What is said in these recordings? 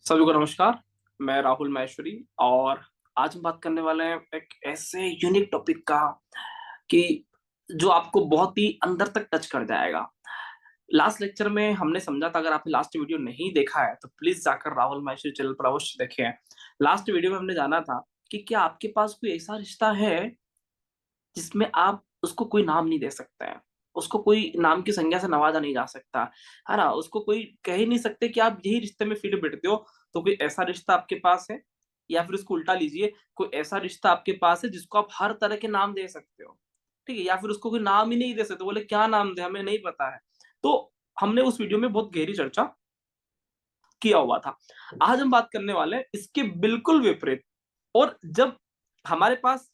सभी को नमस्कार। मैं राहुल माहेश्वरी और आज हम बात करने वाले हैं एक ऐसे यूनिक टॉपिक का कि जो आपको बहुत ही अंदर तक टच कर जाएगा। लास्ट लेक्चर में हमने समझा था, अगर आपने लास्ट वीडियो नहीं देखा है तो प्लीज जाकर राहुल माहेश्वरी चैनल पर अवश्य देखें। लास्ट वीडियो में हमने जाना था कि क्या आपके पास कोई ऐसा रिश्ता है जिसमें आप उसको कोई नाम नहीं दे सकते हैं, उसको कोई नाम की संज्ञा से नवाजा नहीं जा सकता, है ना? उसको कोई कह ही नहीं सकते कि आप यही रिश्ते में फिट बैठते हो। तो कोई ऐसा रिश्ता आपके पास है, या फिर उसको उल्टा लीजिए, कोई ऐसा रिश्ता आपके पास है जिसको आप हर तरह के नाम दे सकते हो, ठीक है? या फिर उसको कोई नाम ही नहीं दे सकते, बोले क्या नाम दें, हमें नहीं पता है। तो हमने उस वीडियो में बहुत गहरी चर्चा किया हुआ था। आज हम बात करने वाले हैं इसके बिल्कुल विपरीत। और जब हमारे पास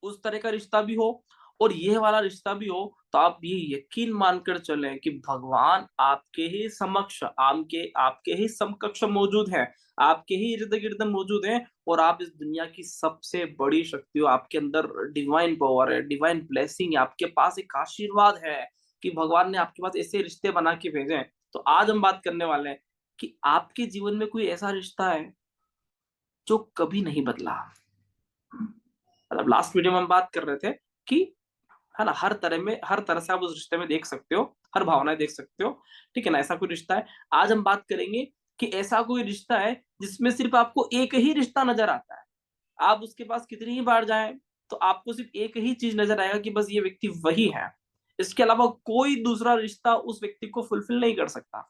उस तरह का रिश्ता भी हो और ये वाला रिश्ता भी हो, तो आप ये यकीन मानकर चलें कि भगवान आपके ही समक्ष, आपके आपके ही समकक्ष मौजूद है, आपके ही इर्द गिर्द मौजूद है। और आप इस दुनिया की सबसे बड़ी शक्ति हो, आपके अंदर डिवाइन पावर है, डिवाइन ब्लेसिंग है, आपके पास एक आशीर्वाद है कि भगवान ने आपके पास ऐसे रिश्ते बना के भेजे हैं। तो आज हम बात करने वाले हैं कि आपके जीवन में कोई ऐसा रिश्ता है जो कभी नहीं बदला। मतलब लास्ट वीडियो में हम बात कर रहे थे कि, है ना, हर तरह से आप उस रिश्ते में देख सकते हो, हर भावनाएं देख सकते हो, ठीक है ना? ऐसा कोई रिश्ता है। आज हम बात करेंगे कि ऐसा कोई रिश्ता है जिसमें सिर्फ आपको एक ही रिश्ता नजर आता है। आप उसके पास कितनी ही बार जाएं तो आपको सिर्फ एक ही चीज नजर आएगा कि बस ये व्यक्ति वही है। इसके अलावा कोई दूसरा रिश्ता उस व्यक्ति को फुलफिल नहीं कर सकता,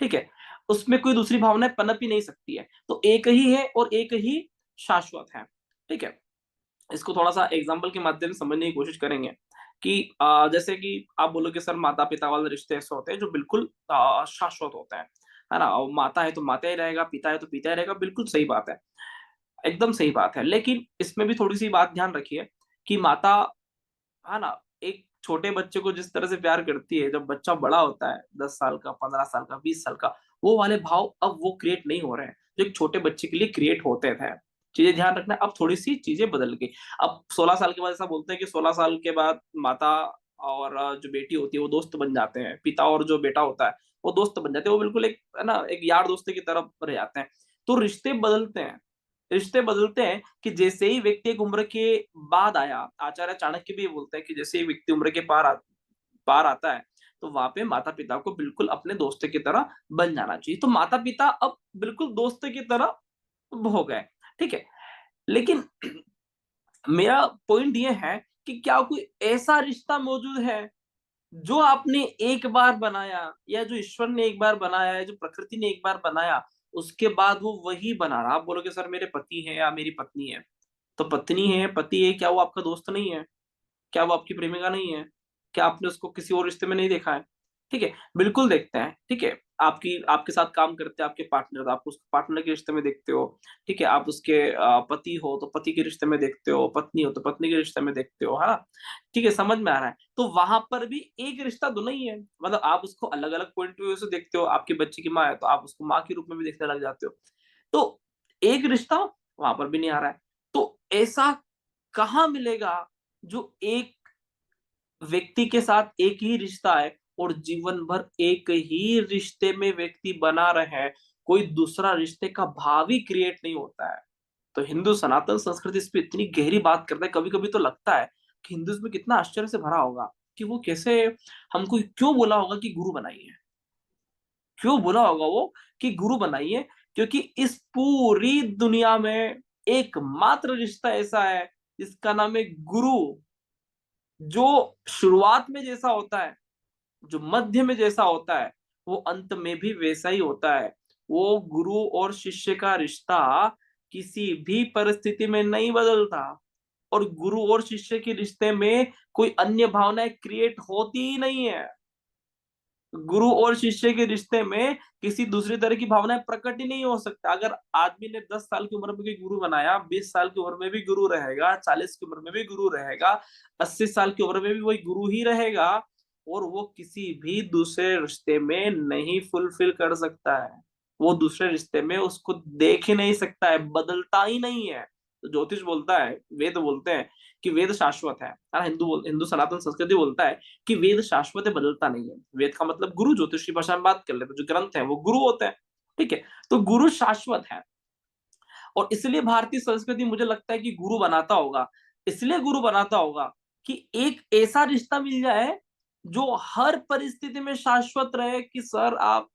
ठीक है? उसमें कोई दूसरी भावनाएं पनप ही नहीं सकती है। तो एक ही है और एक ही शाश्वत है, ठीक है? इसको थोड़ा-सा एग्जांपल के माध्यम से समझने की कोशिश करेंगे कि जैसे कि आप बोलोगे सर, माता-पिता वाले रिश्ते ऐसे होते हैं जो बिल्कुल शाश्वत होते हैं, है ना? और माता है तो माता ही रहेगा, पिता है तो पिता ही रहेगा, बिल्कुल सही बात है, एकदम सही बात है। लेकिन इसमें भी थोड़ी-सी बात ध्यान रखिए कि माता, है ना, एक छोटे बच्चे को जिस तरह से प्यार करती है, जब बच्चा बड़ा होता है 10 साल का, 15 साल का, 20 साल का, वो वाले भाव अब वो क्रिएट नहीं हो रहे हैं जो एक छोटे बच्चे के लिए क्रिएट होते थे। चीजें ध्यान रखना, अब थोड़ी सी चीजें बदल गई। अब 16 साल के बाद ऐसा बोलते हैं कि 16 साल के बाद माता और जो बेटी होती है वो दोस्त बन जाते हैं, पिता और जो बेटा होता है वो दोस्त बन जाते हैं, वो बिल्कुल एक, है ना, एक यार दोस्त की तरफ रह जाते हैं। तो रिश्ते बदलते हैं, रिश्ते बदलते हैं कि जैसे ही व्यक्ति एक उम्र के बाद आया, आचार्य चाणक्य भी ये बोलते हैं कि जैसे ही व्यक्ति उम्र के पार आता है, तो वहां पे माता पिता को बिल्कुल अपने दोस्त की तरह बन जाना चाहिए। तो माता पिता अब बिल्कुल दोस्त की तरह हो गए, ठीक है? लेकिन मेरा पॉइंट ये है कि क्या कोई ऐसा रिश्ता मौजूद है जो आपने एक बार बनाया, या जो ईश्वर ने एक बार बनाया है, जो प्रकृति ने एक बार बनाया, उसके बाद वो वही बना रहा? आप बोलोगे सर मेरे पति है या मेरी पत्नी है। तो पत्नी है, पति है, क्या वो आपका दोस्त नहीं है? क्या वो आपकी प्रेमिका नहीं है? क्या आपने उसको किसी और रिश्ते में नहीं देखा है? ठीक है, बिल्कुल देखते हैं, ठीक है? आपकी आपके साथ काम करते हैं आपके पार्टनर, आप उसको पार्टनर के रिश्ते में देखते हो, ठीक है? आप उसके पति हो तो पति के रिश्ते में देखते हो, पत्नी हो तो पत्नी के रिश्ते में देखते हो, है ना? ठीक है, समझ में आ रहा है। तो वहाँ पर भी एक रिश्ता तो नहीं है, मतलब आप उसको अलग-अलग पॉइंट ऑफ व्यू से देखते हो। आपके बच्चे की माँ है तो आप उसको माँ के रूप में भी देखने लग जाते हो। तो एक रिश्ता वहाँ पर भी नहीं आ रहा है। तो ऐसा कहाँ मिलेगा जो एक व्यक्ति के साथ एक ही रिश्ता है और जीवन भर एक ही रिश्ते में व्यक्ति बना रहे, कोई दूसरा रिश्ते का भाव ही क्रिएट नहीं होता है। तो हिंदू सनातन संस्कृति इस पे इतनी गहरी बात करता है, कभी-कभी तो लगता है कि हिंदुइज्म में कितना आश्चर्य से भरा होगा कि वो कैसे हमको क्यों बोला होगा कि गुरु बनाइए? क्यों बोला होगा वो कि गुरु बनाइए? क्योंकि इस पूरी दुनिया में एकमात्र रिश्ता ऐसा है जिसका नाम है गुरु। जो शुरुआत में जैसा होता है, जो मध्य में जैसा होता है, वो अंत में भी वैसा ही होता है। वो गुरु और शिष्य का रिश्ता किसी भी परिस्थिति में नहीं बदलता, और गुरु और शिष्य के रिश्ते में कोई अन्य भावनाएं क्रिएट होती ही नहीं है। गुरु और शिष्य के रिश्ते में किसी दूसरी तरह की भावनाएं प्रकट ही नहीं हो सकता। अगर आदमी ने 10 साल की उम्र में कोई गुरु बनाया, 20 साल की उम्र में भी गुरु रहेगा, 40 की उम्र में भी गुरु रहेगा, 80 साल की उम्र में भी वही गुरु ही रहेगा, और वो किसी भी दूसरे रिश्ते में नहीं फुलफिल कर सकता है। वो दूसरे रिश्ते में उसको देख ही नहीं सकता है, बदलता ही नहीं है। तो ज्योतिष बोलता है, वेद बोलते हैं कि वेद शाश्वत है ना? हिंदू सनातन संस्कृति बोलता है कि वेद शाश्वत है, बदलता नहीं है। वेद का मतलब गुरु, ज्योतिष की भाषा में बात कर ले तो जो ग्रंथ है वो गुरु होते हैं, ठीक है, तो गुरु शाश्वत है। और इसलिए भारतीय संस्कृति मुझे लगता है कि गुरु बनाता होगा, इसलिए गुरु बनाता होगा कि एक ऐसा रिश्ता मिल जाए जो हर परिस्थिति में शाश्वत रहे, कि सर आप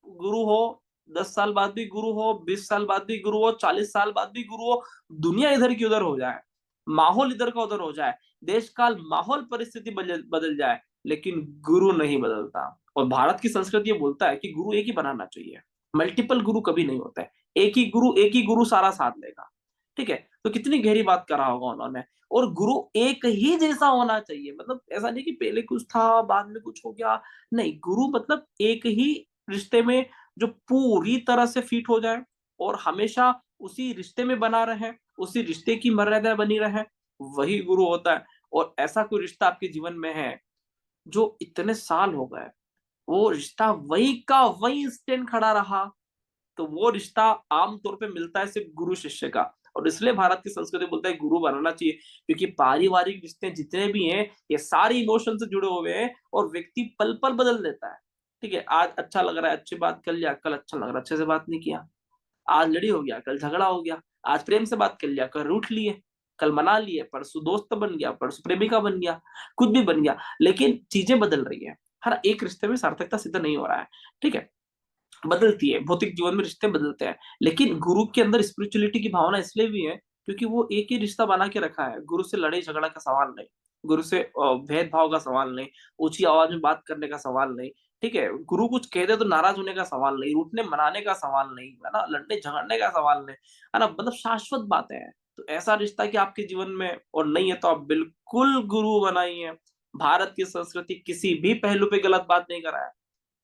गुरु हो, 10 साल बाद भी गुरु हो, 20 साल बाद भी गुरु हो, 40 साल बाद भी गुरु हो, दुनिया इधर की उधर हो जाए, माहौल इधर का उधर हो जाए, देश काल माहौल परिस्थिति बदल बदल जाए, लेकिन गुरु नहीं बदलता। और भारत की संस्कृति ये बोलता है कि गुरु एक ही बनाना चाहिए, मल्टीपल गुरु कभी नहीं होता है, एक ही गुरु सारा साथ लेगा। ठीक है, तो कितनी गहरी बात करा होगा उन्होंने। और गुरु एक ही जैसा होना चाहिए, मतलब ऐसा नहीं कि पहले कुछ था बाद में कुछ हो गया, नहीं, गुरु मतलब एक ही रिश्ते में जो पूरी तरह से फिट हो जाए और हमेशा उसी रिश्ते में बना रहे, उसी रिश्ते की मर्यादा बनी रहे, वही गुरु होता है। और ऐसा कोई रिश्ता आपके जीवन में है जो इतने साल हो गए, वो रिश्ता वही का वही स्टैंड खड़ा रहा, तो वो रिश्ता आमतौर पे मिलता है सिर्फ गुरु शिष्य का। और इसलिए भारत की संस्कृति बोलता है गुरु बनाना चाहिए, क्योंकि पारिवारिक रिश्ते जितने भी हैं ये सारे इमोशन से जुड़े हुए हैं और व्यक्ति पल पल बदल देता है। ठीक है, आज अच्छा लग रहा है, अच्छी बात कर लिया, कल अच्छा लग रहा है, अच्छे से बात नहीं किया, आज लड़ी हो गया, कल झगड़ा हो गया, आज प्रेम से बात कर लिया, कल रूठ लिए, कल मना लिए, परसों दोस्त बन गया, परसों प्रेमिका बन गया, कुछ भी बन गया, लेकिन चीजें बदल रही है। हर एक रिश्ते में सार्थकता सिद्ध नहीं हो रहा है। ठीक है, बदलती है, भौतिक जीवन में रिश्ते बदलते हैं, लेकिन गुरु के अंदर स्पिरिचुअलिटी की भावना इसलिए भी है क्योंकि वो एक ही रिश्ता बना के रखा है। गुरु से लड़ाई झगड़ा का सवाल नहीं, गुरु से भेदभाव का सवाल नहीं, ऊंची आवाज में बात करने का सवाल नहीं। ठीक है, गुरु कुछ कह दे तो नाराज होने का सवाल नहीं, रूठने मनाने का सवाल नहीं, है ना, लड़ने झगड़ने का सवाल नहीं, है ना, मतलब शाश्वत बातें हैं। तो ऐसा रिश्ता कि आपके जीवन में और नहीं है तो आप बिल्कुल गुरु बनाइए। भारत की संस्कृति किसी भी पहलू पे गलत बात नहीं कर रहा है।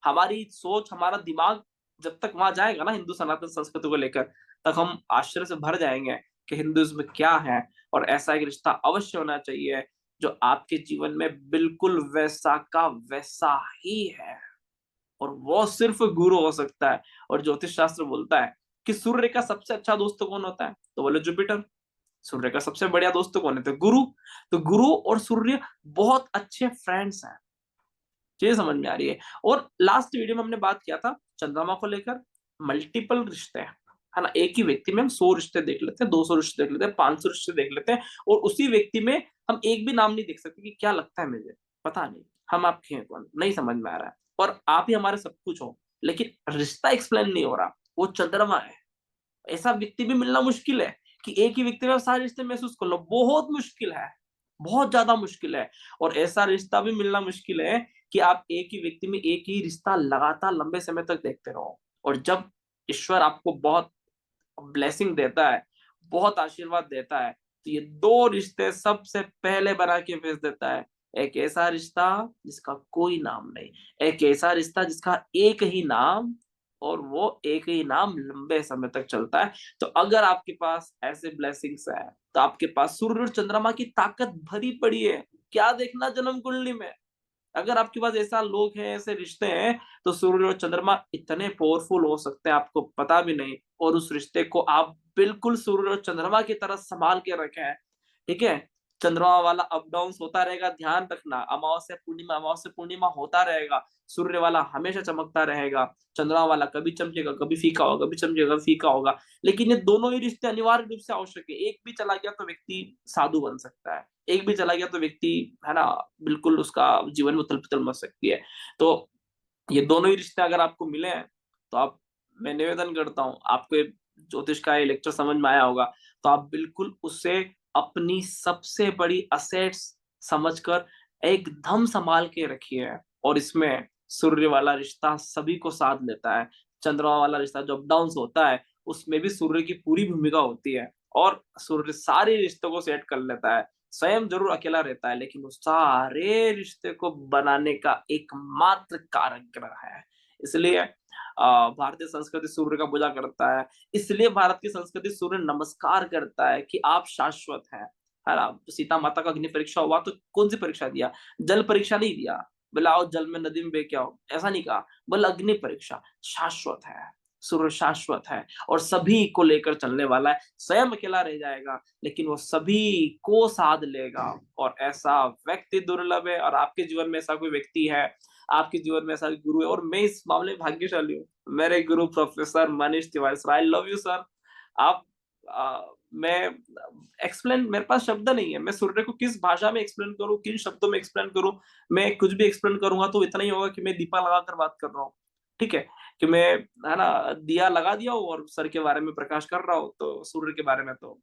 हमारी सोच, हमारा दिमाग जब तक वहां जाएगा ना हिंदू सनातन संस्कृति को लेकर, तक हम आश्चर्य से भर जाएंगे कि हिंदुइज्म क्या है। और ऐसा एक रिश्ता अवश्य होना चाहिए जो आपके जीवन में बिल्कुल वैसा का वैसा ही है, और वो सिर्फ गुरु हो सकता है। और ज्योतिष शास्त्र बोलता है कि सूर्य का सबसे अच्छा दोस्त कौन होता है, तो बोले जुपिटर। सूर्य का सबसे बढ़िया दोस्त कौन है, तो गुरु। तो गुरु और सूर्य बहुत अच्छे फ्रेंड्स हैं। चीजें समझ में आ रही है। और लास्ट वीडियो में हमने बात किया था चंद्रमा को लेकर, मल्टीपल रिश्ते हैं, है ना, एक ही व्यक्ति में हम 100 रिश्ते देख लेते हैं, 200 रिश्ते देख लेते हैं, 500 रिश्ते देख लेते हैं, और उसी व्यक्ति में हम एक भी नाम नहीं देख सकते कि क्या लगता है मुझे, पता नहीं, हम आपके हैं कौन, नहीं समझ में आ रहा है, और आप ही हमारे सब कुछ हो, लेकिन रिश्ता एक्सप्लेन नहीं हो रहा, वो चंद्रमा है। ऐसा व्यक्ति भी मिलना मुश्किल है कि एक ही व्यक्ति में आप सारे रिश्ते महसूस कर लो, बहुत मुश्किल है, बहुत ज्यादा मुश्किल है। और ऐसा रिश्ता भी मिलना मुश्किल है कि आप एक ही व्यक्ति में एक ही रिश्ता लगातार लंबे समय तक देखते रहो। और जब ईश्वर आपको बहुत ब्लेसिंग देता है, बहुत आशीर्वाद देता है, तो ये दो रिश्ते सबसे पहले बना के भेज देता है। एक ऐसा रिश्ता जिसका कोई नाम नहीं, एक ऐसा रिश्ता जिसका एक ही नाम, और वो एक ही नाम लंबे समय तक चलता है। तो अगर आपके पास ऐसे ब्लेसिंग्स है, तो आपके पास सूर्य और चंद्रमा की ताकत भरी पड़ी है, क्या देखना जन्म कुंडली में। अगर आपके पास ऐसा लोग हैं, ऐसे रिश्ते हैं, तो सूर्य और चंद्रमा इतने पावरफुल हो सकते हैं आपको पता भी नहीं। और उस रिश्ते को आप बिल्कुल सूर्य और चंद्रमा की तरह संभाल के रखें। ठीक है, चंद्रमा वाला अप डाउन होता रहेगा, ध्यान रखना, अमावस्या पूर्णिमा होता रहेगा, सूर्य वाला हमेशा चमकता रहेगा, चंद्रमा वाला कभी चमकेगा, कभी फीका होगा, कभी चमकेगा, कभी फीका होगा। लेकिन ये दोनों ही रिश्ते अनिवार्य रूप से आवश्यक है, एक भी चला गया तो व्यक्ति साधु बन सकता है, एक भी चला गया तो व्यक्ति, है ना, बिल्कुल उसका जीवन में उथल-पुथल मच सकती है। तो ये दोनों ही रिश्ते अगर आपको मिले हैं, तो आप, मैं निवेदन करता हूँ, आपको ये ज्योतिष का ये लेक्चर समझ में आया होगा, तो आप बिल्कुल उससे अपनी सबसे बड़ी असेट्स समझकर एकदम संभाल के रखिए। और इसमें सूर्य वाला रिश्ता सभी को साथ लेता है, चंद्रमा वाला रिश्ता जो अप डाउन होता है, उसमें भी सूर्य की पूरी भूमिका होती है, और सूर्य सारे रिश्तों को सेट कर लेता है। स्वयं जरूर अकेला रहता है, लेकिन वो सारे रिश्ते को बनाने का एकमात्र कारक ग्रह है। इसलिए भारतीय संस्कृति सूर्य का पूजा करता है, इसलिए भारत की संस्कृति सूर्य नमस्कार करता है कि आप शाश्वत हैं। है ना, सीता माता का अग्नि परीक्षा हुआ तो कौन सी परीक्षा दिया, जल परीक्षा नहीं दिया, बोला आओ जल में नदी में बह के आओ, ऐसा नहीं कहा, बोला अग्नि परीक्षा। शाश्वत है, सूर्य शाश्वत है, और सभी को लेकर चलने वाला है, स्वयं अकेला रह जाएगा लेकिन वो सभी को साध लेगा। और ऐसा व्यक्ति दुर्लभ है, और आपके जीवन में ऐसा कोई व्यक्ति है, आपके जीवन में ऐसा गुरु है और मैं इस मामले में भाग्यशाली हूँ। मेरे गुरु professor Manish Tiwari sir, I love you sir. आप मैं एक्सप्लेन, मेरे पास शब्द नहीं है, मैं सूर्य को किस भाषा में एक्सप्लेन करूँ, किन शब्दों में एक्सप्लेन करूँ। मैं कुछ भी एक्सप्लेन करूंगा तो इतना ही होगा कि मैं दीपा लगाकर बात कर रहा हूँ, ठीक है, कि मैं, है ना, दिया लगा दिया हूँ और सर के बारे में प्रकाश कर रहा हूँ, तो सूर्य के बारे में तो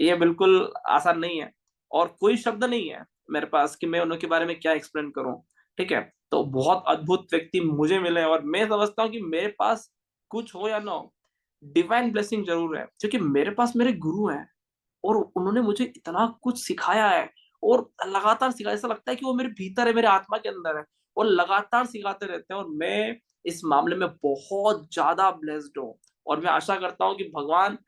ये बिल्कुल आसान नहीं है और कोई शब्द नहीं है मेरे पास कि मैं उनके बारे में क्या एक्सप्लेन करूं, ठीक है। तो बहुत अद्भुत व्यक्ति मुझे मिले और मैं समझता हूँ कि मेरे पास कुछ हो या ना हो, डिवाइन ब्लेसिंग जरूर है, क्योंकि मेरे पास मेरे गुरु हैं और उन्होंने मुझे इतना कुछ सिखाया है और लगातार सिखाया, ऐसा लगता है कि वो मेरे भीतर है, मेरे आत्मा के अंदर है और लगातार सिखाते रहते हैं और मैं इस मामले में बहुत ज्यादा ब्लेस्ड हूँ। और मैं आशा करता हूँ कि भगवान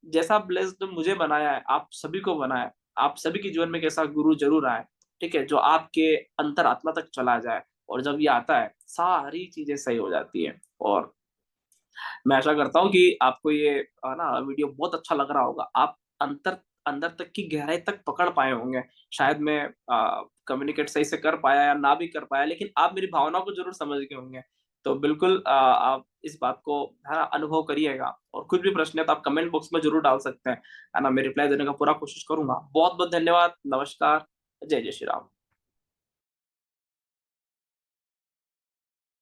जैसा ब्लेस्ड मुझे बनाया है, आप सभी को बनाया है, आप सभी के जीवन में एक ऐसा गुरु जरूर आए, ठीक है, जो आपके अंतर आत्मा तक चला जाए और जब ये आता है सारी चीजें सही हो जाती है। और मैं आशा करता हूँ कि आपको ये ना वीडियो बहुत अच्छा लग रहा होगा, आप अंतर अंदर तक की गहराई तक पकड़ पाए होंगे। शायद मैं कम्युनिकेट सही से कर पाया या ना भी कर पाया, लेकिन आप मेरी भावनाओं को जरूर समझ गए होंगे। तो बिल्कुल आप इस बात को, है ना, अनुभव करिएगा और कुछ भी प्रश्न है तो आप कमेंट बॉक्स में जरूर डाल सकते हैं, है ना, मैं रिप्लाई देने का पूरा कोशिश करूंगा। बहुत बहुत धन्यवाद, नमस्कार, जय जय श्री राम।